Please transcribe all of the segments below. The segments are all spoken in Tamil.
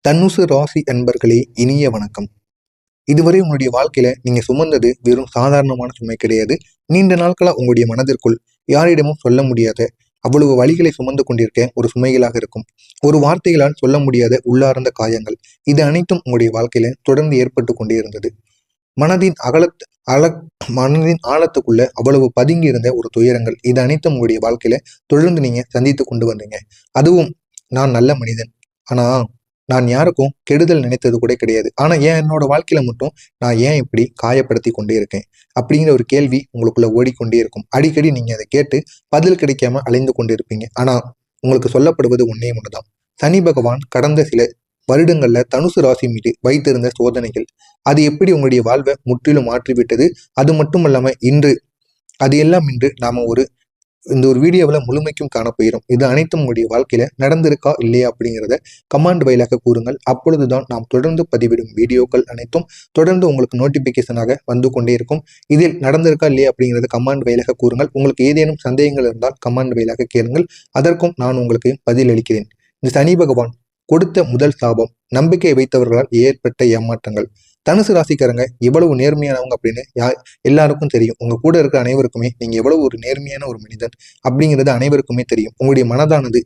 தனுசு ராசி அன்பர்களே, இனிய வணக்கம். இதுவரை உங்களுடைய வாழ்க்கையில நீங்க சுமந்தது வெறும் சாதாரணமான சுமை கிடையாது. நீண்ட நாட்களா உங்களுடைய மனதிற்குள் யாரிடமும் சொல்ல முடியாத அவ்வளவு வலிகளை சுமந்து கொண்டிருக்க ஒரு சுமைகளாக இருக்கும். ஒரு வார்த்தைகளால் சொல்ல முடியாத உள்ளார்ந்த காயங்கள். இது அனைத்தும் உங்களுடைய வாழ்க்கையில தொடர்ந்து ஏற்பட்டு கொண்டே இருந்தது. மனதின் அகலத் அல மனதின் ஆழத்துக்குள்ள அவ்வளவு பதுங்கி இருந்த ஒரு துயரங்கள். இது அனைத்தும் உங்களுடைய வாழ்க்கையில தொடர்ந்து நீங்க சந்தித்து கொண்டு வந்தீங்க. அதுவும் நான் நல்ல மனிதன். ஆனா நான் யாருக்கும் கெடுதல் நினைத்தது கூட கிடையாது. ஆனா என்னோட வாழ்க்கையில மட்டும் நான் ஏன் இப்படி காயப்படுத்தி கொண்டே இருக்கேன்? அப்படிங்கிற ஒரு கேள்வி உங்களுக்குள்ள ஓடிக்கொண்டே இருக்கும். அடிக்கடி நீங்க அதை கேட்டு பதில் கிடைக்காம அலைந்து கொண்டிருப்பீங்க. ஆனா உங்களுக்கு சொல்லப்படுவது ஒன்னே ஒண்ணுதான். சனி பகவான் கடந்த சில வருடங்கள்ல தனுசு ராசி மீது வைத்திருந்த சோதனைகள், அது எப்படி உங்களுடைய வாழ்வை முற்றிலும் மாற்றிவிட்டது. அது மட்டும் இல்லாம இன்று நாம இந்த ஒரு வீடியோவில் முழுமைக்கும் காணப்போகிறோம். இது அனைத்தும் உங்களுடைய வாழ்க்கையில நடந்திருக்கா இல்லையா அப்படிங்கிறத கமாண்ட் வாயிலாக கூறுங்கள். அப்பொழுதுதான் நாம் தொடர்ந்து பதிவிடும் வீடியோக்கள் அனைத்தும் தொடர்ந்து உங்களுக்கு நோட்டிபிகேஷனாக வந்து கொண்டே இருக்கும். இதில் நடந்திருக்கா இல்லையா அப்படிங்கிறத கமாண்ட் வாயிலாக கூறுங்கள். உங்களுக்கு ஏதேனும் சந்தேகங்கள் இருந்தால் கமாண்ட் வாயிலாக கேளுங்கள். அதற்கும் நான் உங்களுக்கு பதில் அளிக்கிறேன். இந்த சனி பகவான் கொடுத்த முதல் சாபம் நம்பிக்கை வைத்தவர்களால் ஏற்பட்ட ஏமாற்றங்கள். தனுசு ராசிக்காரங்க எவ்வளவு நேர்மையானவங்க அப்படின்னு எல்லாருக்கும் தெரியும். உங்க கூட இருக்கிற அனைவருக்குமே நீங்க எவ்வளவு ஒரு நேர்மையான ஒரு மனிதன் அப்படிங்கிறது அனைவருக்குமே தெரியும். உங்களுடைய மனதானது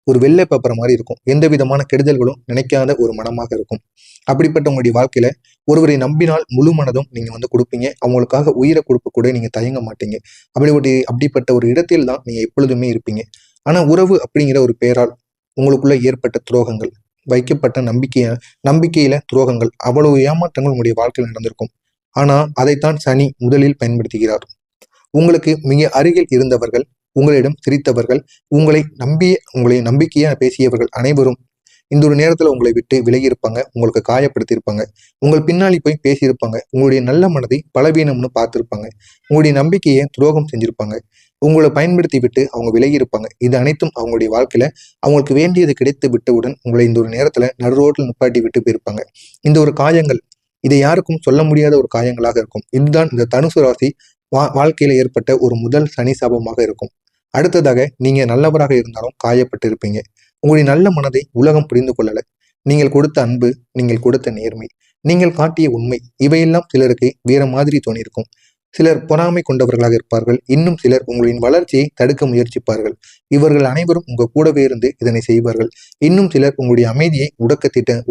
ஒரு வெள்ளை பேப்பர் மாதிரி இருக்கும். எந்த விதமான கெடுதல்களும் நினைக்காத ஒரு மனமாக இருக்கும். அப்படிப்பட்ட உங்களுடைய வாழ்க்கையில ஒருவரை நம்பினால் முழு மனதும் நீங்க கொடுப்பீங்க. அவங்களுக்காக உயிரை கொடுக்க கூட நீங்க தயங்க மாட்டீங்க. அப்படிப்பட்ட ஒரு இடத்தில் தான் நீங்க எப்பொழுதுமே இருப்பீங்க. ஆனா உறவு அப்படிங்கிற ஒரு பெயரால் உங்களுக்குள்ள ஏற்பட்ட துரோகங்கள், வைக்கப்பட்ட நம்பிக்கையில துரோகங்கள், அவ்வளவு ஏமாற்றங்கள் உங்களுடைய வாழ்க்கையில் நடந்திருக்கும். ஆனா அதைத்தான் சனி முதலில் பயன்படுத்துகிறார். உங்களுக்கு மிக அருகில் இருந்தவர்கள், உங்களிடம் சிரித்தவர்கள், உங்களை நம்பிக்கையா பேசியவர்கள் அனைவரும் இந்த ஒரு நேரத்துல உங்களை விட்டு விலகி இருப்பாங்க. உங்களுக்கு காயப்படுத்தியிருப்பாங்க. உங்கள் பின்னாடி போய் பேசியிருப்பாங்க. உங்களுடைய நல்ல மனதை பலவீனம்னு பார்த்திருப்பாங்க. உங்களுடைய நம்பிக்கையை துரோகம் செஞ்சிருப்பாங்க. உங்களை பயன்படுத்தி விட்டு அவங்க விலகி இருப்பாங்க. இது அனைத்தும் அவங்களுடைய வாழ்க்கையில அவங்களுக்கு வேண்டியது கிடைத்து விட்டவுடன் உங்களை இந்த ஒரு நேரத்துல நடு ரோட்டில் நிப்பாட்டி விட்டு போயிருப்பாங்க. இந்த ஒரு காயங்கள், இதை யாருக்கும் சொல்ல முடியாத ஒரு காயங்களாக இருக்கும். இதுதான் இந்த தனுசு ராசி வாழ்க்கையில ஏற்பட்ட ஒரு முதல் சனி சாபமாக இருக்கும். அடுத்ததாக நீங்க நல்லவராக இருந்தாலும் காயப்பட்டு இருப்பீங்க. உங்களுடைய நல்ல மனதை உலகம் புரிந்து கொள்ளல. நீங்கள் கொடுத்த அன்பு, நீங்கள் கொடுத்த நேர்மை, நீங்கள் காட்டிய உண்மை, இவையெல்லாம் சிலருக்கு வேற மாதிரி தோணியிருக்கும். சிலர் பொறாமை கொண்டவர்களாக இருப்பார்கள். இன்னும் சிலர் உங்களின் வளர்ச்சியை தடுக்க முயற்சிப்பார்கள். இவர்கள் அனைவரும் உங்க கூடவே இருந்து இதனை செய்வார்கள். இன்னும் சிலர் உங்களுடைய அமைதியை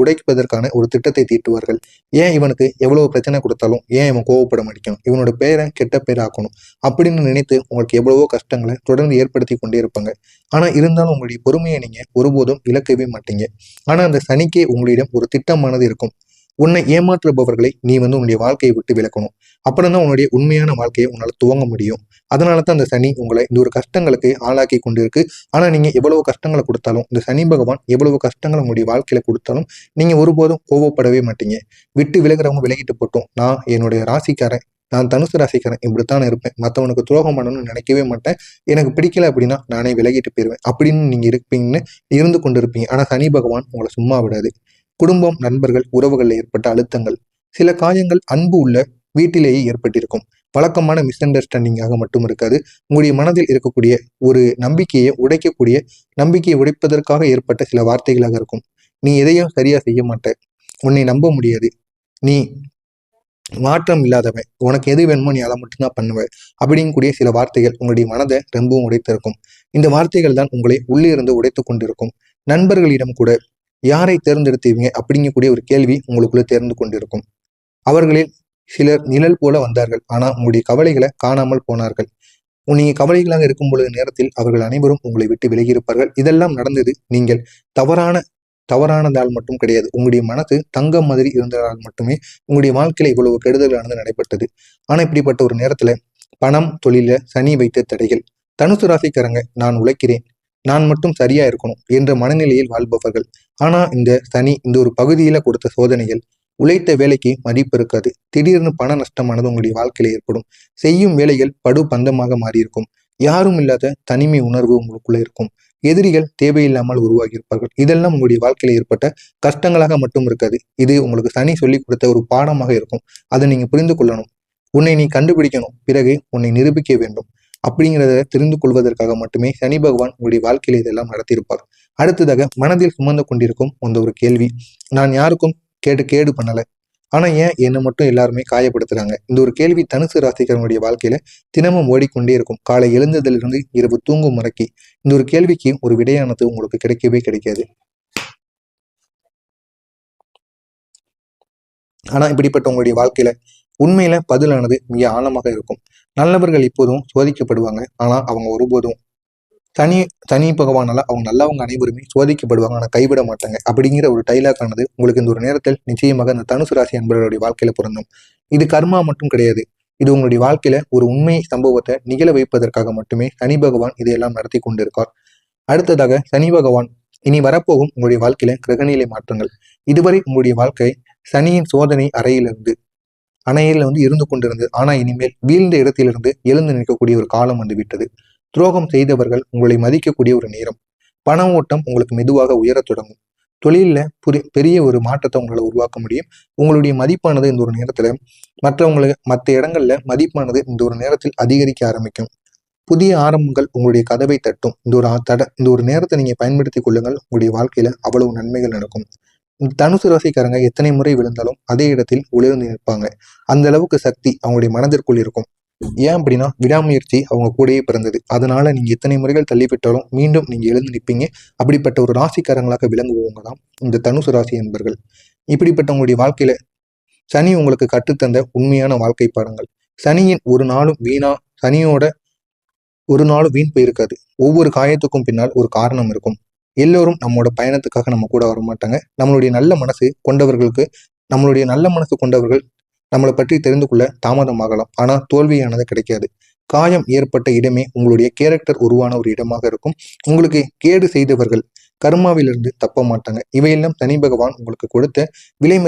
உடைப்பதற்கான ஒரு திட்டத்தை தீட்டுவார்கள். ஏன் இவனுக்கு எவ்வளவு பிரச்சனை கொடுத்தாலும் ஏன் இவன் கோவப்பட மாட்டேங்கான், இவனோட பெயரை கெட்ட பேர் ஆக்கணும் அப்படின்னு நினைத்து உங்களுக்கு எவ்வளவோ கஷ்டங்களை தொடர்ந்து ஏற்படுத்தி கொண்டே இருப்பாங்க. ஆனா இருந்தாலும் உங்களுடைய பொறுமையை நீங்க ஒருபோதும் இழக்கவே மாட்டீங்க. ஆனா அந்த சனிக்கே உங்களிடம் ஒரு திட்டமானது இருக்கும். உன்னை ஏமாற்றுபவர்களை நீ உன்னுடைய வாழ்க்கையை விட்டு விலக்கணும். அப்புறம் தான் உன்னுடைய உண்மையான வாழ்க்கையை உன்னால துவங்க முடியும். அதனால தான் அந்த சனி உங்களை இந்த ஒரு கஷ்டங்களுக்கு ஆளாக்கி கொண்டு இருக்கு. ஆனா நீங்க எவ்வளவு கஷ்டங்களை கொடுத்தாலும், இந்த சனி பகவான் எவ்வளவு கஷ்டங்களை உங்களுடைய வாழ்க்கையில கொடுத்தாலும் நீங்க ஒருபோதும் கோவப்படவே மாட்டீங்க. விட்டு விலகிறவங்க விலகிட்டு போட்டோம், நான் என்னுடைய ராசிக்காரன், நான் தனுசு ராசிக்காரன், இப்படித்தான் இருப்பேன், மற்றவனுக்கு துரோகம் பண்ணணும்னு நினைக்கவே மாட்டேன், எனக்கு பிடிக்கல அப்படின்னா நானே விலகிட்டு போயிருவேன் அப்படின்னு நீங்க இருப்பீங்கன்னு இருந்து கொண்டு இருப்பீங்க. ஆனா சனி பகவான் உங்களை சும்மா விடாது. குடும்பம், நண்பர்கள், உறவுகளில் ஏற்பட்ட அழுத்தங்கள், சில காயங்கள் அன்பு உள்ள வீட்டிலேயே ஏற்பட்டிருக்கும். வழக்கமான மிஸ் அண்டர்ஸ்டாண்டிங்காக மட்டும் இருக்காது. உங்களுடைய மனதில் இருக்கக்கூடிய ஒரு நம்பிக்கையை உடைப்பதற்காக ஏற்பட்ட சில வார்த்தைகளாக இருக்கும். நீ எதையும் சரியா செய்ய மாட்ட, உன்னை நம்ப முடியாது, நீ மாற்றம் இல்லாதவன், உனக்கு எது வேணுமோ நீ அதை மட்டும்தான் பண்ணுவ அப்படிங்கக்கூடிய சில வார்த்தைகள் உங்களுடைய மனதை ரொம்பவும் உடைத்திருக்கும். இந்த வார்த்தைகள் தான் உங்களை உள்ளே இருந்து உடைத்து கொண்டிருக்கும். நண்பர்களிடம் கூட யாரை தேர்ந்தெடுத்தீங்க அப்படிங்கக்கூடிய ஒரு கேள்வி உங்களுக்குள்ள தேர்ந்து கொண்டிருக்கும். அவர்களில் சிலர் நிழல் போல வந்தார்கள், ஆனா உங்களுடைய கவலைகளை காணாமல் போனார்கள். நீங்க கவலைகளாக இருக்கும் பொழுது நேரத்தில் அவர்கள் அனைவரும் உங்களை விட்டு விலகியிருப்பார்கள். இதெல்லாம் நடந்தது நீங்கள் தவறானதால் மட்டும் கிடையாது. உங்களுடைய மனசு தங்கம் மாதிரி இருந்ததால் மட்டுமே உங்களுடைய வாழ்க்கையில இவ்வளவு கெடுதலானது நடைபெற்றது. ஆனா இப்படிப்பட்ட ஒரு நேரத்துல பணம், தொழில சனி வைத்த தடைகள். தனுசு ராசிக்காரங்க, நான் உழைக்கிறேன், நான் மட்டும் சரியா இருக்கணும் என்ற மனநிலையில் வாழ்பவர்கள். ஆனா இந்த சனி இந்த ஒரு பகுதியில கொடுத்த சோதனைகள், உழைத்த வேலைக்கு மதிப்பு இருக்காது. திடீர்னு பண நஷ்டமானது உங்களுடைய வாழ்க்கையில ஏற்படும். செய்யும் வேலைகள் படு பந்தமாக மாறியிருக்கும். யாரும் இல்லாத தனிமை உணர்வு உங்களுக்குள்ள இருக்கும். எதிரிகள் தேவையில்லாமல் உருவாகி இருப்பார்கள். இதெல்லாம் உங்களுடைய வாழ்க்கையில ஏற்பட்ட கஷ்டங்களாக மட்டும் இருக்காது. இது உங்களுக்கு சனி சொல்லி கொடுத்த ஒரு பாடமாக இருக்கும். அதை நீங்க புரிந்து கொள்ளணும். உன்னை நீ கண்டுபிடிக்கணும், பிறகு உன்னை நிரூபிக்க வேண்டும் அப்படிங்கிறத தெரிந்து கொள்வதற்காக மட்டுமே சனி பகவான் உங்களுடைய வாழ்க்கையில இதெல்லாம் நடத்தியிருப்பார். அடுத்ததாக மனதில் சுமந்து கொண்டிருக்கும் அந்த ஒரு கேள்வி, நான் யாருக்கும் கேடு பண்ணலை, ஆனா ஏன் என்னை மட்டும் எல்லாருமே காயப்படுத்துறாங்க? இந்த ஒரு கேள்வி தனுசு ராசிக்காரனுடைய வாழ்க்கையில தினமும் ஓடிக்கொண்டே இருக்கும். காலை எழுந்ததிலிருந்து இரவு தூங்கும் வரைக்கும் இந்த ஒரு கேள்விக்கு ஒரு விடையானது உங்களுக்கு கிடைக்கவே கிடைக்காது. ஆனா இப்படிப்பட்ட உங்களுடைய வாழ்க்கையில உண்மையில பதிலானது மிக ஆழமாக இருக்கும். நல்லவர்கள் இப்போதும் சோதிக்கப்படுவாங்க, ஆனா அவங்க ஒருபோதும் தனி தனி பகவானால அவங்க நல்லவங்க அனைவருமே சோதிக்கப்படுவாங்க, ஆனா கைவிட மாட்டாங்க அப்படிங்கிற ஒரு டைலாக் ஆனது உங்களுக்கு இந்த ஒரு நேரத்தில் நிச்சயமாக இந்த தனுசு ராசி அன்பர்களுடைய வாழ்க்கையில பொருந்தும். இது கர்மா மட்டும் கிடையாது. இது உங்களுடைய வாழ்க்கையில ஒரு உண்மை சம்பவத்தை நிகழ வைப்பதற்காக மட்டுமே சனி பகவான் இதையெல்லாம் நடத்தி கொண்டிருக்கார். அடுத்ததாக சனி பகவான் இனி வரப்போகும் உங்களுடைய வாழ்க்கையில கிரகநிலை மாற்றங்கள். இதுவரை உங்களுடைய வாழ்க்கை சனியின் சோதனை அணையில இருந்து கொண்டிருந்தது. ஆனா இனிமேல் வீழ்ந்த இடத்திலிருந்து எழுந்து நிற்கக்கூடிய ஒரு காலம் வந்து விட்டது. துரோகம் செய்தவர்கள் உங்களை மதிக்கக்கூடிய ஒரு நேரம். பண ஓட்டம் உங்களுக்கு மெதுவாக உயரத் தொடங்கும். தொழில பெரிய ஒரு மாற்றத்தை உங்களால உருவாக்க முடியும். உங்களுடைய மதிப்பானது இந்த ஒரு நேரத்துல மற்ற இடங்கள்ல மதிப்பானது இந்த ஒரு நேரத்தில் அதிகரிக்க ஆரம்பிக்கும். புதிய ஆரம்பங்கள் உங்களுடைய கதவை தட்டும். இந்த ஒரு நேரத்தை நீங்க பயன்படுத்தி கொள்ளுங்கள். உங்களுடைய வாழ்க்கையில அவ்வளவு நன்மைகள் நடக்கும். தனுசு ராசிக்காரங்க எத்தனை முறை விழுந்தாலும் அதே இடத்தில் உயர்ந்து நிற்பாங்க. அந்த அளவுக்கு சக்தி அவங்களுடைய மனதிற்குள் இருக்கும். ஏன் அப்படின்னா விடாமுயற்சி அவங்க கூடயே பிறந்தது. அதனால நீங்க எத்தனை முறைகள் தள்ளிவிட்டாலும் மீண்டும் நீங்க எழுந்து நிற்பீங்க. அப்படிப்பட்ட ஒரு ராசிக்காரங்களாக விளங்குவவங்க தான் இந்த தனுசு ராசி என்பர்கள். இப்படிப்பட்ட உங்களுடைய வாழ்க்கையில சனி உங்களுக்கு கற்றுத்தந்த உண்மையான வாழ்க்கை பாடங்கள். சனியோட ஒரு நாளும் வீண் போயிருக்காது. ஒவ்வொரு காயத்துக்கும் பின்னால் ஒரு காரணம் இருக்கும். எல்லோரும் நம்மளோட பயணத்துக்காக நம்ம கூட வர மாட்டாங்க. நம்மளுடைய நல்ல மனசு கொண்டவர்கள் நம்மளை பற்றி தெரிந்து கொள்ள தாமதமாகலாம். ஆனா தோல்வியானது கிடைக்காது. காயம் ஏற்பட்ட இடமே உங்களுடைய கேரக்டர் உருவான ஒரு இடமாக இருக்கும். உங்களுக்கு கேடு செய்தவர்கள் கர்மாவிலிருந்து தப்ப மாட்டாங்க. இவையெல்லாம் சனி பகவான் உங்களுக்கு கொடுத்த விலை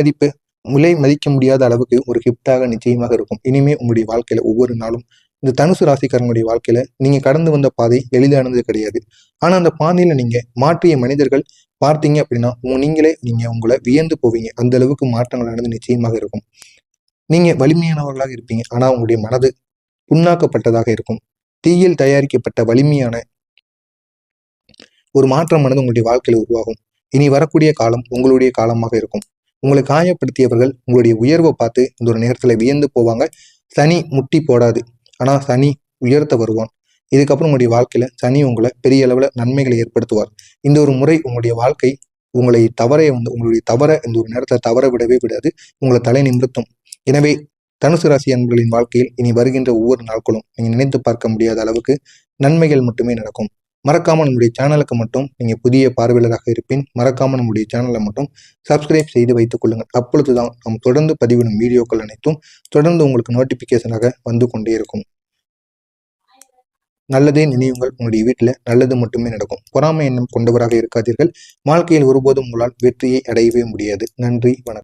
மதிக்க முடியாத அளவுக்கு ஒரு கிஃப்டாக நிச்சயமாக இருக்கும். இனிமே உங்களுடைய வாழ்க்கையில ஒவ்வொரு நாளும் இந்த தனுசு ராசிக்காரங்களுடைய வாழ்க்கையில நீங்க கடந்து வந்த பாதை எளிதானது கிடையாது. ஆனா அந்த பாதையில நீங்க மாற்றிய மனிதர்கள் பார்த்தீங்க அப்படின்னா நீங்க உங்களை வியந்து போவீங்க. அந்த அளவுக்கு மாற்றங்களானது நிச்சயமாக இருக்கும். நீங்க வலிமையானவர்களாக இருப்பீங்க, ஆனா உங்களுடைய மனது புண்ணாக்கப்பட்டதாக இருக்கும். தீயில் தயாரிக்கப்பட்ட வலிமையான ஒரு மாற்றமானது உங்களுடைய வாழ்க்கையில உருவாகும். இனி வரக்கூடிய காலம் உங்களுடைய காலமாக இருக்கும். உங்களை காயப்படுத்தியவர்கள் உங்களுடைய உயர்வை பார்த்து இந்த ஒரு நேரத்துல வியந்து போவாங்க. சனி முட்டி போடாது, ஆனா சனி உயர்த்த வருவான். இதுக்கப்புறம் உங்களுடைய வாழ்க்கையில சனி உங்களை பெரிய அளவுல நன்மைகளை ஏற்படுத்துவார். இந்த ஒரு முறை உங்களுடைய வாழ்க்கை உங்களுடைய தவற இந்த ஒரு நேரத்தை தவற விடவே விடாது. உங்களை தலை நிமிர்த்தும். எனவே தனுசு ராசி அன்பர்களின் வாழ்க்கையில் இனி வருகின்ற ஒவ்வொரு நாட்களும் நீங்க நினைத்து பார்க்க முடியாத அளவுக்கு நன்மைகள் மட்டுமே நடக்கும். மறக்காம நம்முடைய சேனலுக்கு மட்டும் நீங்க புதிய பார்வையாளராக இருப்பேன். மறக்காம நம்முடைய சேனலை மட்டும் சப்ஸ்கிரைப் செய்து வைத்துக் கொள்ளுங்கள். அப்பொழுதுதான் நாம் தொடர்ந்து பதிவிடும் வீடியோக்கள் அனைத்தும் தொடர்ந்து உங்களுக்கு நோட்டிபிகேஷனாக வந்து கொண்டே இருக்கும். நல்லதே நினைவுங்கள். உங்களுடைய வீட்டுல நல்லது மட்டுமே நடக்கும். பொறாமை எண்ணம் கொண்டவராக இருக்காதீர்கள். வாழ்க்கையில் ஒருபோதும் உங்களால் வெற்றியை அடையவே முடியாது. நன்றி, வணக்கம்.